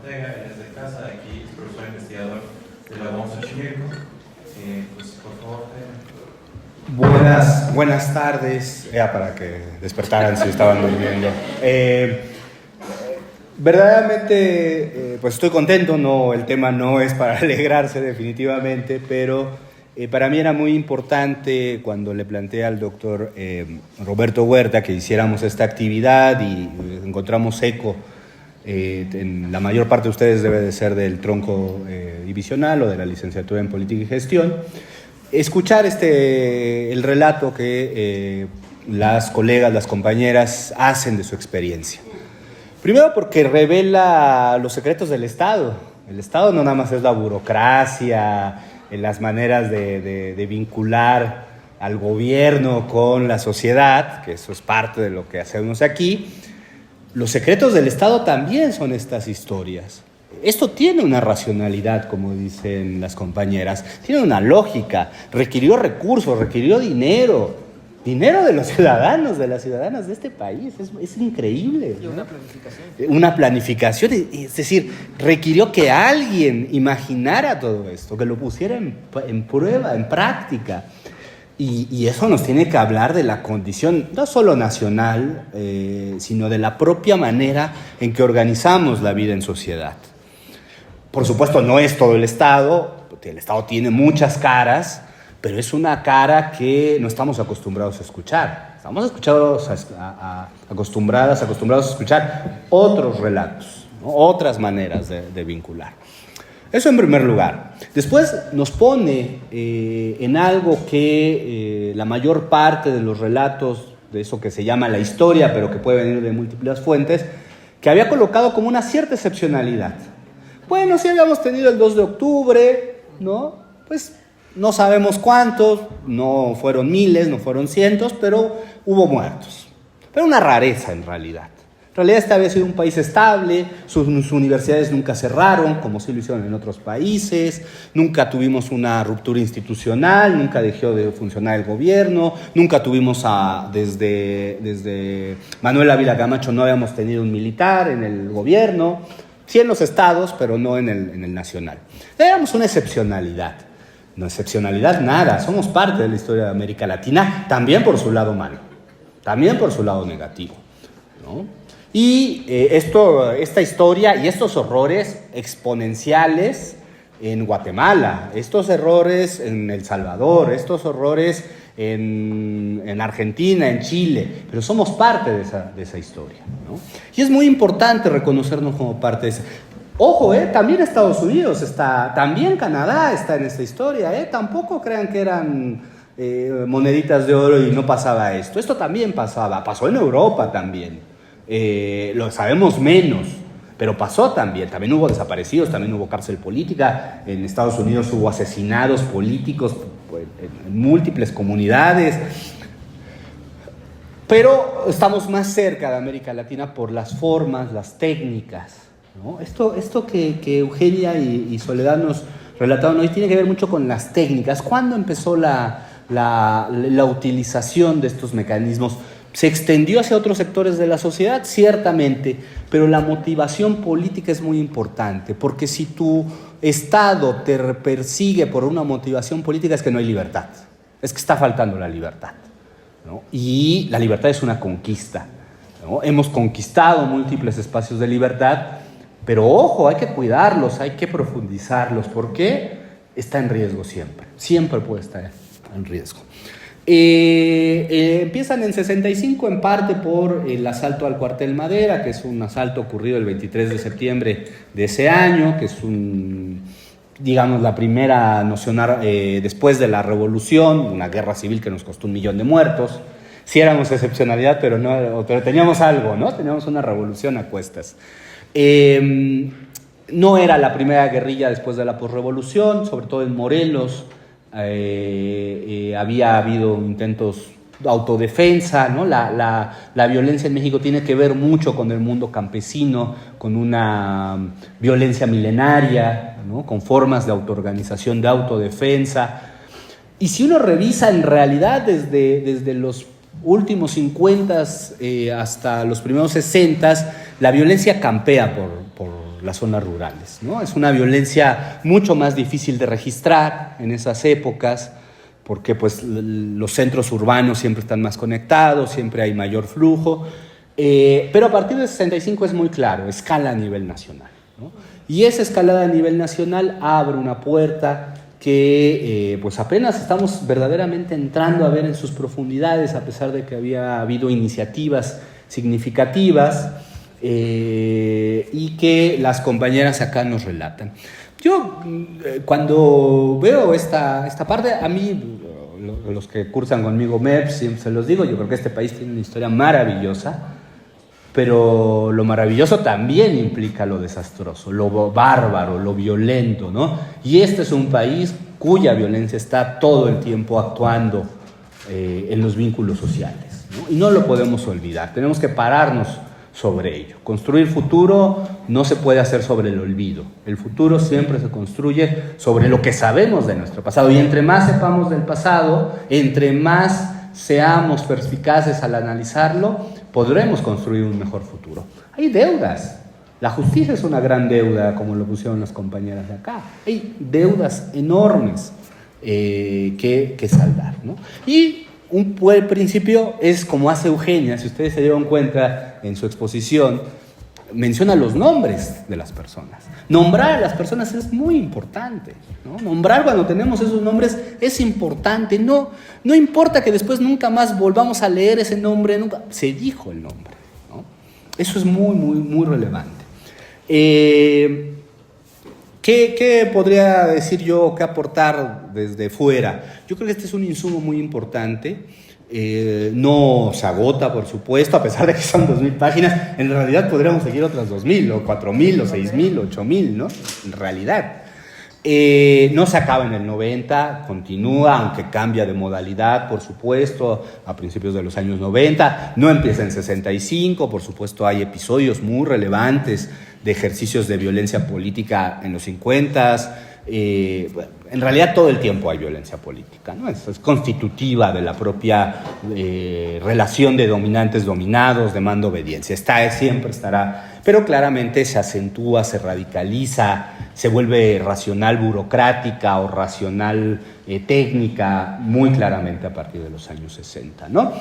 Ortega, él es de casa, aquí es profesor investigador de la UAM Xochimilco. Pues por favor, Buenas tardes, ya para que despertaran si estaban durmiendo. Verdaderamente, pues estoy contento, no, el tema no es para alegrarse definitivamente, pero para mí era muy importante cuando le planteé al doctor Roberto Huerta que hiciéramos esta actividad y encontramos eco. En la mayor parte de ustedes debe de ser del tronco divisional o de la licenciatura en Política y Gestión. Escuchar el relato que las colegas, las compañeras hacen de su experiencia. Primero porque revela los secretos del Estado. El Estado no nada más es la burocracia, las maneras de vincular al gobierno con la sociedad, que eso es parte de lo que hacemos aquí. Los secretos del Estado también son estas historias. Esto tiene una racionalidad, como dicen las compañeras, tiene una lógica, requirió recursos, requirió dinero de los ciudadanos, de las ciudadanas de este país, es increíble, ¿no? Y una planificación. Una planificación, es decir, requirió que alguien imaginara todo esto, que lo pusiera en prueba, en práctica. Y eso nos tiene que hablar de la condición, no solo nacional, sino de la propia manera en que organizamos la vida en sociedad. Por supuesto, no es todo el Estado tiene muchas caras, pero es una cara que no estamos acostumbrados a escuchar. Estamos acostumbrados a escuchar otros relatos, ¿no? Otras maneras de vincular. Eso en primer lugar. Después nos pone en algo que la mayor parte de los relatos de eso que se llama la historia, pero que puede venir de múltiples fuentes, que había colocado como una cierta excepcionalidad. Bueno, sí habíamos tenido el 2 de octubre, ¿no? Pues no sabemos cuántos, no fueron miles, no fueron cientos, pero hubo muertos. Pero una rareza en realidad. En realidad este había sido un país estable, sus universidades nunca cerraron, como sí lo hicieron en otros países, nunca tuvimos una ruptura institucional, nunca dejó de funcionar el gobierno, nunca tuvimos desde Manuel Ávila Camacho no habíamos tenido un militar en el gobierno, sí en los estados, pero no en el nacional. Éramos una excepcionalidad. No excepcionalidad nada, somos parte de la historia de América Latina, también por su lado malo, también por su lado negativo, ¿no? Y esta historia y estos horrores exponenciales en Guatemala, estos errores en El Salvador, estos horrores en Argentina, en Chile, pero somos parte de esa historia, ¿no? Y es muy importante reconocernos como parte de esa. Ojo, también Estados Unidos está, también Canadá está en esta historia, tampoco crean que eran moneditas de oro y no pasaba esto. Esto también pasó en Europa también. Lo sabemos menos, pero pasó también hubo desaparecidos, también hubo cárcel política, en Estados Unidos hubo asesinados políticos en múltiples comunidades, pero estamos más cerca de América Latina por las formas, las técnicas, ¿no? Esto que Eugenia y Soledad nos relataron hoy tiene que ver mucho con las técnicas. ¿Cuándo empezó la utilización de estos mecanismos? ¿Se extendió hacia otros sectores de la sociedad? Ciertamente, pero la motivación política es muy importante, porque si tu Estado te persigue por una motivación política es que no hay libertad, es que está faltando la libertad, ¿no? Y la libertad es una conquista, ¿no? Hemos conquistado múltiples espacios de libertad, pero ojo, hay que cuidarlos, hay que profundizarlos, porque está en riesgo siempre puede estar en riesgo. Empiezan en 65 en parte por el asalto al cuartel Madera, que es un asalto ocurrido el 23 de septiembre de ese año, que es digamos la primera noción después de la revolución, una guerra civil que nos costó 1 millón de muertos. Sí éramos excepcionalidad, pero teníamos algo, ¿no? Teníamos una revolución a cuestas. No era la primera guerrilla después de la posrevolución, sobre todo en Morelos. Había habido intentos de autodefensa, ¿no? La violencia en México tiene que ver mucho con el mundo campesino, con una violencia milenaria, ¿no? Con formas de autoorganización, de autodefensa. Y si uno revisa en realidad desde los últimos 50 hasta los primeros 60, la violencia campea por las zonas rurales, ¿no? Es una violencia mucho más difícil de registrar en esas épocas, porque pues, los centros urbanos siempre están más conectados, siempre hay mayor flujo, pero a partir del 65 es muy claro, escala a nivel nacional, ¿no? Y esa escalada a nivel nacional abre una puerta que pues apenas estamos verdaderamente entrando a ver en sus profundidades, a pesar de que había habido iniciativas significativas y que las compañeras acá nos relatan. Yo, cuando veo esta parte, a mí, los que cursan conmigo MEPS, siempre se los digo, yo creo que este país tiene una historia maravillosa, pero lo maravilloso también implica lo desastroso, lo bárbaro, lo violento, ¿no? Y este es un país cuya violencia está todo el tiempo actuando en los vínculos sociales, ¿no? Y no lo podemos olvidar, tenemos que pararnos sobre ello. Construir futuro no se puede hacer sobre el olvido. El futuro siempre se construye sobre lo que sabemos de nuestro pasado. Y entre más sepamos del pasado, entre más seamos perspicaces al analizarlo, podremos construir un mejor futuro. Hay deudas. La justicia es una gran deuda, como lo pusieron las compañeras de acá. Hay deudas enormes que saldar, ¿no? Y un buen principio es como hace Eugenia, si ustedes se dieron cuenta en su exposición, menciona los nombres de las personas. Nombrar a las personas es muy importante, ¿no? Nombrar cuando tenemos esos nombres es importante. No importa que después nunca más volvamos a leer ese nombre, nunca se dijo el nombre, ¿no? Eso es muy, muy, muy relevante. ¿Qué podría decir yo, qué aportar desde fuera? Yo creo que este es un insumo muy importante. No se agota, por supuesto, a pesar de que son 2.000 páginas. En realidad podríamos seguir otras 2.000, o 4.000, o 6.000, o 8.000, ¿no? En realidad. No se acaba en el 90, continúa, aunque cambia de modalidad, por supuesto, a principios de los años 90. No empieza en 65, por supuesto, hay episodios muy relevantes de ejercicios de violencia política en los 50. En realidad todo el tiempo hay violencia política, ¿no? Es constitutiva de la propia relación de dominantes-dominados, de mando-obediencia. Siempre estará, pero claramente se acentúa, se radicaliza, se vuelve racional burocrática o racional técnica muy claramente a partir de los años 60, ¿no?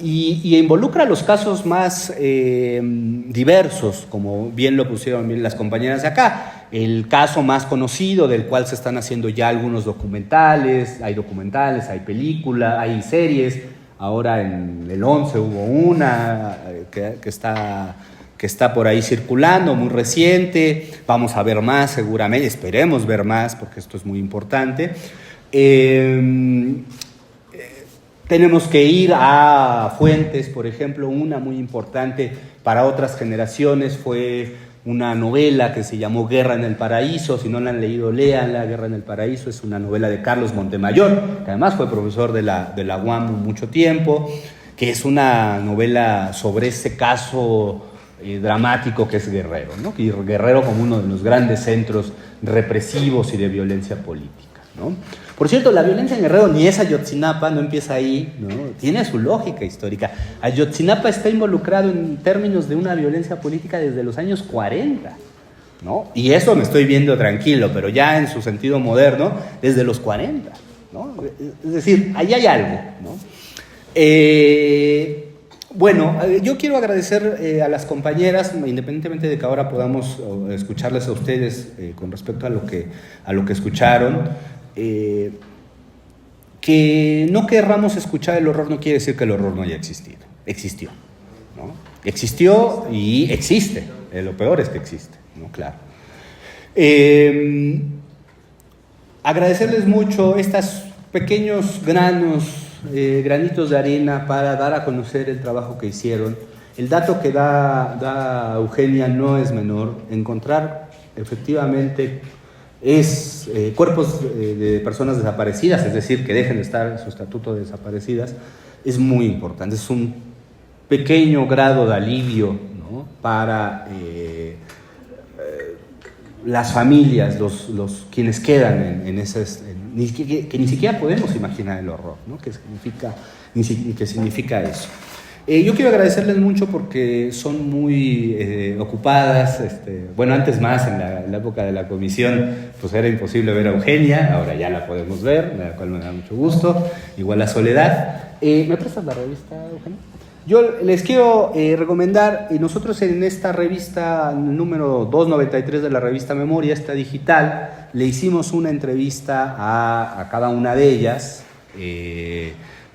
Y involucra los casos más diversos, como bien lo pusieron bien las compañeras de acá. El caso más conocido, del cual se están haciendo ya algunos documentales, hay películas, hay series. Ahora en el 11 hubo una que está por ahí circulando, muy reciente. Vamos a ver más seguramente, esperemos ver más, porque esto es muy importante. Tenemos que ir a fuentes, por ejemplo, una muy importante para otras generaciones fue una novela que se llamó Guerra en el Paraíso. Si no la han leído, léanla. Guerra en el Paraíso es una novela de Carlos Montemayor, que además fue profesor de la UAM mucho tiempo, que es una novela sobre ese caso dramático que es Guerrero, ¿no? Y Guerrero como uno de los grandes centros represivos y de violencia política, ¿no? Por cierto, la violencia en Guerrero ni es Ayotzinapa, no empieza ahí, ¿no? Tiene su lógica histórica. Ayotzinapa está involucrado en términos de una violencia política desde los años 40, ¿no? Y eso me estoy viendo tranquilo, pero ya en su sentido moderno, desde los 40, ¿no? Es decir, ahí hay algo, ¿no? Bueno, yo quiero agradecer a las compañeras, independientemente de que ahora podamos escucharles a ustedes con respecto a lo que escucharon. Que no querramos escuchar el horror no quiere decir que el horror no haya existido. Existió, ¿no? Existió y existe. Lo peor es que existe, ¿no? Claro. Agradecerles mucho estos pequeños granitos de arena para dar a conocer el trabajo que hicieron. El dato que da Eugenia no es menor. Encontrar efectivamente cuerpos de personas desaparecidas, es decir, que dejen de estar en su estatuto de desaparecidas, es muy importante. Es un pequeño grado de alivio, ¿no? Para las familias, los quienes quedan en esas, que ni siquiera podemos imaginar el horror, ¿no? ¿Qué significa eso? Yo quiero agradecerles mucho porque son muy ocupadas. Bueno, antes más, en la época de la comisión, pues era imposible ver a Eugenia, ahora ya la podemos ver, la cual me da mucho gusto. Igual a Soledad. ¿Me prestas la revista, Eugenia? Yo les quiero recomendar, nosotros en esta revista número 293 de la revista Memoria, esta digital, le hicimos una entrevista a cada una de ellas,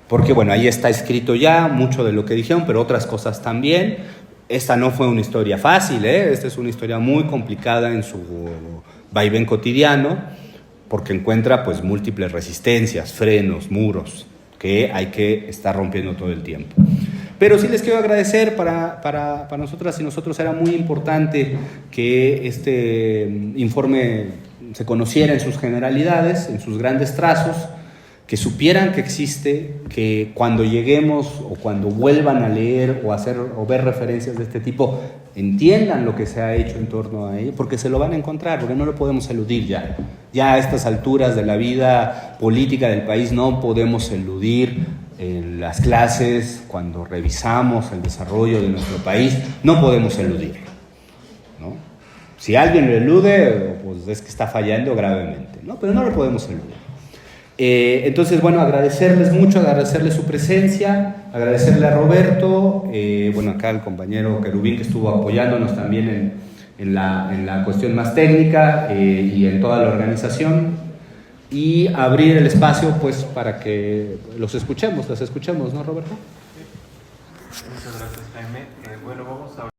porque bueno, ahí está escrito ya mucho de lo que dijeron, pero otras cosas también. Esta no fue una historia fácil, esta es una historia muy complicada en su vaivén cotidiano, porque encuentra pues múltiples resistencias, frenos, muros, que hay que estar rompiendo todo el tiempo. Pero sí les quiero agradecer, para nosotras y nosotros era muy importante que este informe se conociera en sus generalidades, en sus grandes trazos, que supieran que existe, que cuando lleguemos o cuando vuelvan a leer o hacer o ver referencias de este tipo, entiendan lo que se ha hecho en torno a ello, porque se lo van a encontrar, porque no lo podemos eludir ya. Ya a estas alturas de la vida política del país no podemos eludir en las clases, cuando revisamos el desarrollo de nuestro país, no podemos eludirlo, ¿no? Si alguien lo elude, pues es que está fallando gravemente, ¿no? Pero no lo podemos eludir. Entonces, bueno, agradecerles mucho, agradecerles su presencia, agradecerle a Roberto, bueno, acá al compañero Querubín que estuvo apoyándonos también en la cuestión más técnica y en toda la organización, y abrir el espacio pues para que los escuchemos, las escuchemos, ¿no, Roberto? Muchas gracias, Jaime. Bueno, vamos a